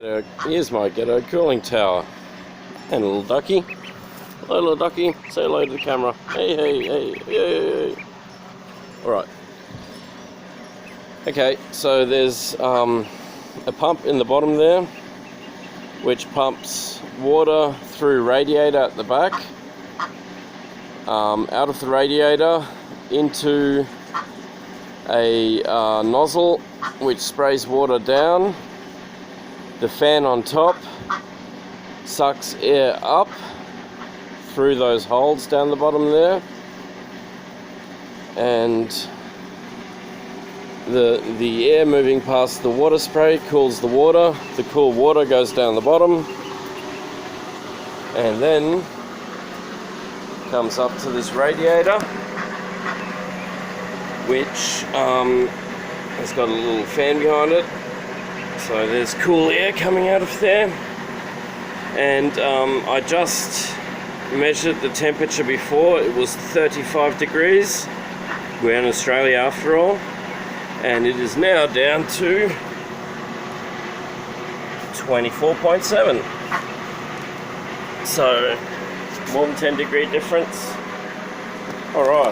Here's my ghetto cooling tower. And a little ducky. Hello, little ducky. Say hello to the camera. Hey, hey, hey, hey, hey. Alright. Okay, so there's a pump in the bottom there, which pumps water through radiator at the back, out of the radiator into a nozzle which sprays water down. The fan on top sucks air up through those holes down the bottom there, and the air moving past the water spray cools the water. The cool water goes down the bottom and then comes up to this radiator, which has got a little fan behind it. So there's cool air coming out of there, and I just measured the temperature before. It was 35 degrees. We're in Australia after all, and it is now down to 24.7. So more than 10 degree difference. Alright.